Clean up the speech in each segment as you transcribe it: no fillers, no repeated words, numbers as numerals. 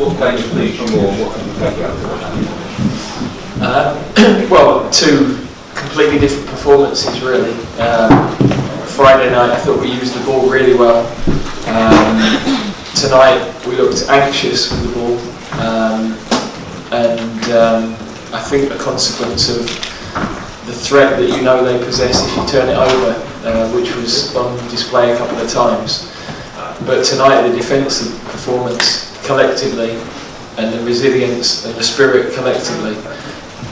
What games please you more? What can you take out of it? Well, two completely different performances, really. Friday night, I thought we used the ball really well. Tonight, we looked anxious with the ball, and I think a consequence of the threat that you know they possess if you turn it over, which was on display a couple of times. But tonight, the defensive performance collectively, and the resilience and the spirit collectively,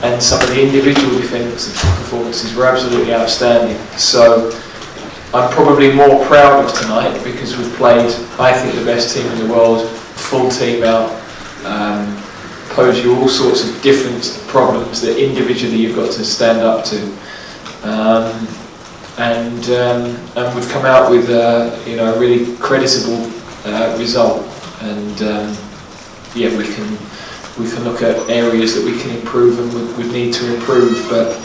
and some of the individual defensive performances were absolutely outstanding. So I'm probably more proud of tonight because we've played, I think, the best team in the world, full team out, pose you all sorts of different problems that individually you've got to stand up to. And we've come out with a really creditable result, and we can look at areas that we can improve and we need to improve, but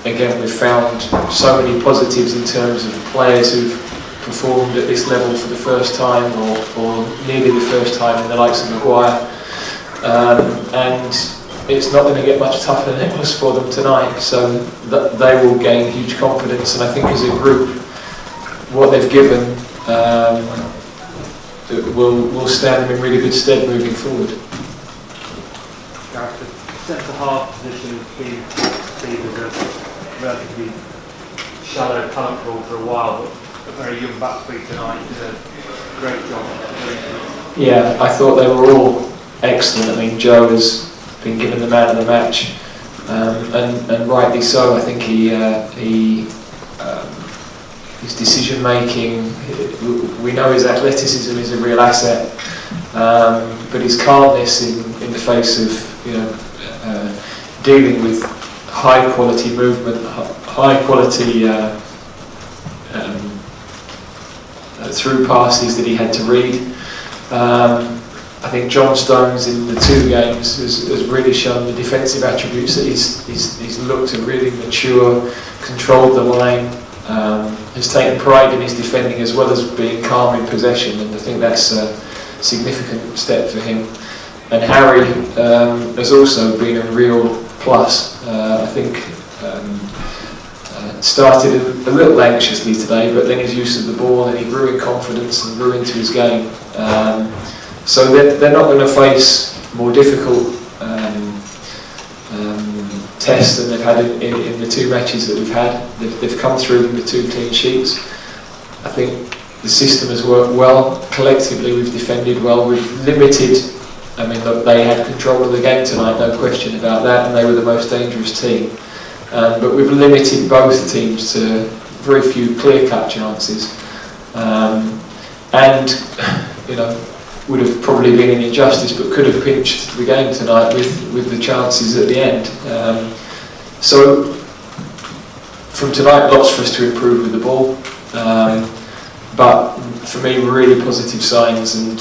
again, we've found so many positives in terms of players who've performed at this level for the first time or nearly the first time in the likes of Maguire, and it's not going to get much tougher than it was for them tonight, so they will gain huge confidence, and I think as a group what they've given will stand them in really good stead moving forward. Gareth, the centre-half position has been perceived as a relatively shallow talent pool for a while, but a very young back three tonight did a great job. Yeah, I thought they were all excellent. I mean, Joe has been given the man of the match, and rightly so. I think his decision making, we know his athleticism is a real asset, but his calmness in the face of dealing with high quality movement, high quality through passes that he had to read. I think John Stones in the two games has really shown the defensive attributes that he's looked to really mature, controlled the line, has taken pride in his defending as well as being calm in possession, and I think that's a significant step for him. And Harry has also been a real plus. I think started a little anxiously today, but then his use of the ball, and he grew in confidence and grew into his game. So they're not going to face more difficult tests than they've had in the two matches that we've had. They've come through with two clean sheets. I think the system has worked well. Collectively, we've defended well. We've limited. I mean, look, they had control of the game tonight, no question about that, and they were the most dangerous team. But we've limited both teams to very few clear-cut chances, and would have probably been an injustice, but could have pinched the game tonight with the chances at the end. So from tonight, lots for us to improve with the ball, but for me, really positive signs. And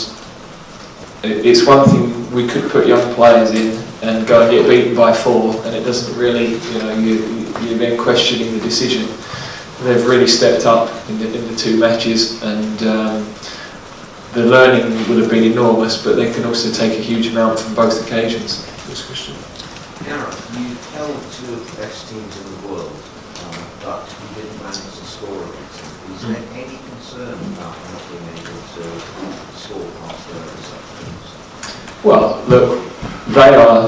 it's one thing we could put young players in and go and get beaten by 4, and it doesn't really, you're then questioning the decision. They've really stepped up in the two matches, and the learning would have been enormous, but they can also take a huge amount from both occasions. This question. Gareth, you held two of the best teams in the world, but you didn't manage to score against them. Is there any concern about not being able to score past such teams? Well, look, they are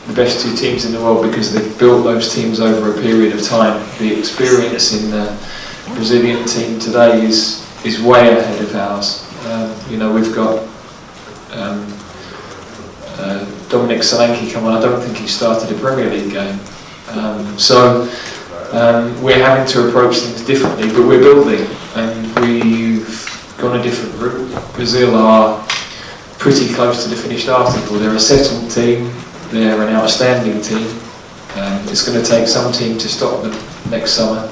the best two teams in the world because they've built those teams over a period of time. The experience in the Brazilian team today is way ahead of ours. We've got Dominic Solanke come on. I don't think he started a Premier League game. So we're having to approach things differently, but we're building, and we've gone a different route. Brazil are pretty close to the finished article. They're a settled team. They're an outstanding team. It's going to take some team to stop them next summer.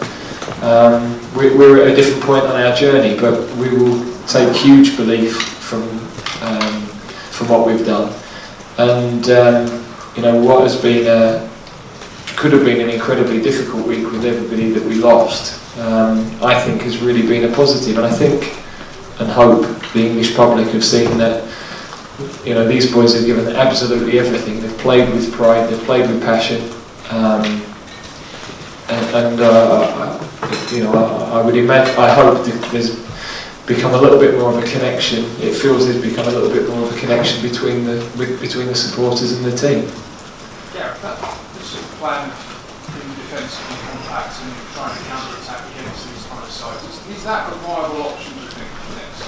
We're at a different point on our journey, but we will take huge belief from what we've done. And what has been could have been an incredibly difficult week with everybody that we lost, I think has really been a positive. And I think and hope the English public have seen that you know, these boys have given absolutely everything. They've played with pride, they've played with passion, you know, I would imagine, I hope that there's become a little bit more of a connection. It feels there's become a little bit more of a connection between the supporters and the team. Yeah, that sort of plan of being defensively compact and trying to counter-attack against these kind of sides, is that a viable option, do you think, for the next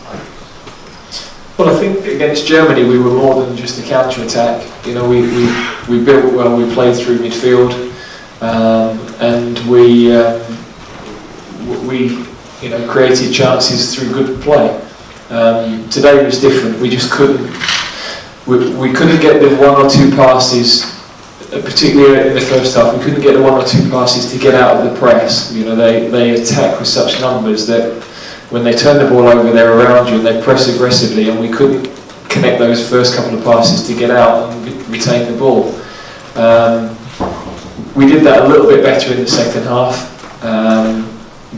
5 years? Well, I think against Germany we were more than just a counter-attack. You know, we built well, we played through midfield, and we you know, created chances through good play. Today was different. We just couldn't. We couldn't get the 1 or 2 passes, particularly in the first half. We couldn't get the 1 or 2 passes to get out of the press. You know, they attack with such numbers that when they turn the ball over, they're around you and they press aggressively, and we couldn't connect those first couple of passes to get out and retain the ball. We did that a little bit better in the second half,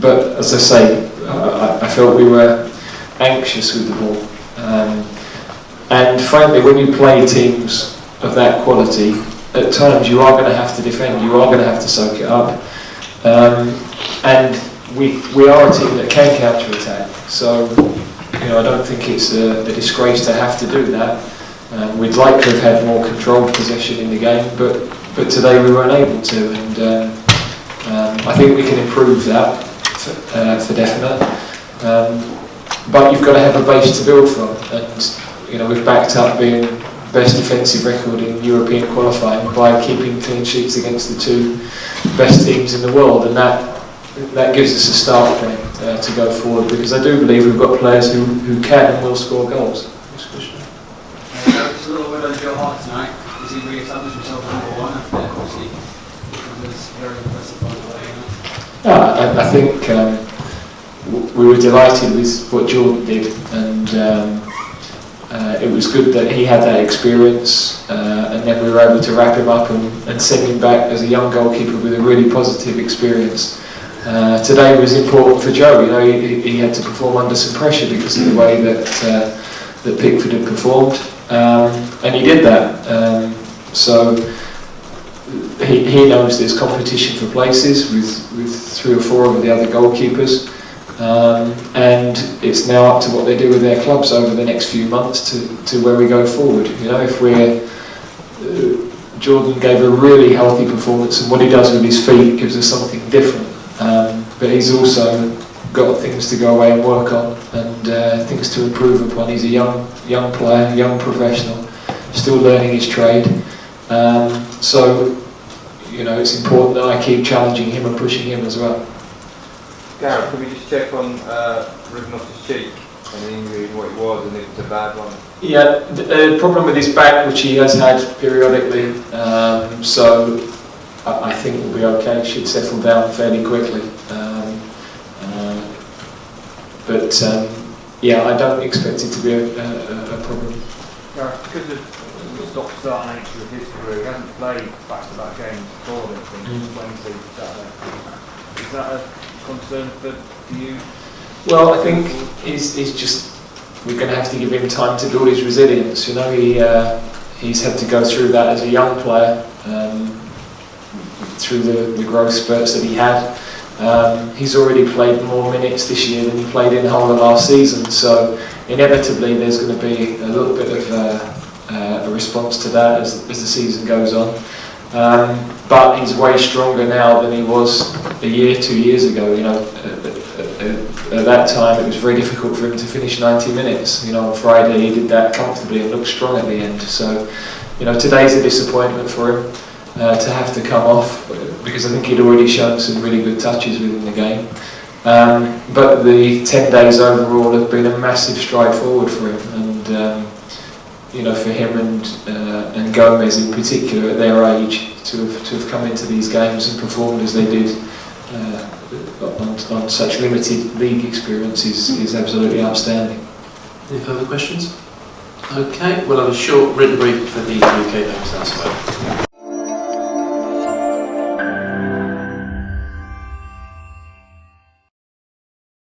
but as I say, I felt we were anxious with the ball. And frankly, when you play teams of that quality, at times you are going to have to defend, you are going to have to soak it up. And we are a team that can counter-attack, so you know, I don't think it's a disgrace to have to do that. We'd like to have had more controlled possession in the game, but today we weren't able to, and I think we can improve that for definite. But you've got to have a base to build from, and you know, we've backed up being best defensive record in European qualifying by keeping clean sheets against the 2 best teams in the world, and that gives us a start point to go forward, because I do believe we've got players who can and will score goals. It's a little bit on Joe Hart tonight. Does he re-establish himself as number 1 after obviously it was very impressive by the way? I think we were delighted with what Jordan did, and it was good that he had that experience, and then we were able to wrap him up and send him back as a young goalkeeper with a really positive experience. Today was important for Joe. You know, he had to perform under some pressure because of the way that Pickford had performed, and he did that. So he knows there's competition for places with 3 or 4 of the other goalkeepers, and it's now up to what they do with their clubs over the next few months to where we go forward. You know, if we're Jordan gave a really healthy performance, and what he does with his feet gives us something different. But he's also got things to go away and work on, and things to improve upon. He's a young player, young professional, still learning his trade. So, you know, it's important that I keep challenging him and pushing him as well. Gareth, can we just check on Ruben off his cheek and the injury and what it was, and if it's a bad one? Yeah, the problem with his back, which he has had periodically, so I think we'll be okay. It should settle down fairly quickly. Yeah, I don't expect it to be a problem. Gareth, because of the stop-start nature of his career, he hasn't played back-to-back games before this thing, Wednesday, Saturday. Is that a concern for you? Well, I think we're going to have to give him time to build his resilience. You know, he's had to go through that as a young player, through the growth spurts that he had. He's already played more minutes this year than he played in the whole of last season, so inevitably there's going to be a little bit of a response to that as the season goes on. But he's way stronger now than he was a year, 2 years ago. You know, at that time it was very difficult for him to finish 90 minutes. You know, on Friday he did that comfortably and looked strong at the end. So, you know, today's a disappointment for him to have to come off, because I think he'd already shown some really good touches within the game. But the 10 days overall have been a massive stride forward for him, and you know, for him and Gomez in particular at their age to have come into these games and performed as they did on such limited league experience is absolutely outstanding. Any further questions? Okay, we'll have a short written brief for the UK members elsewhere.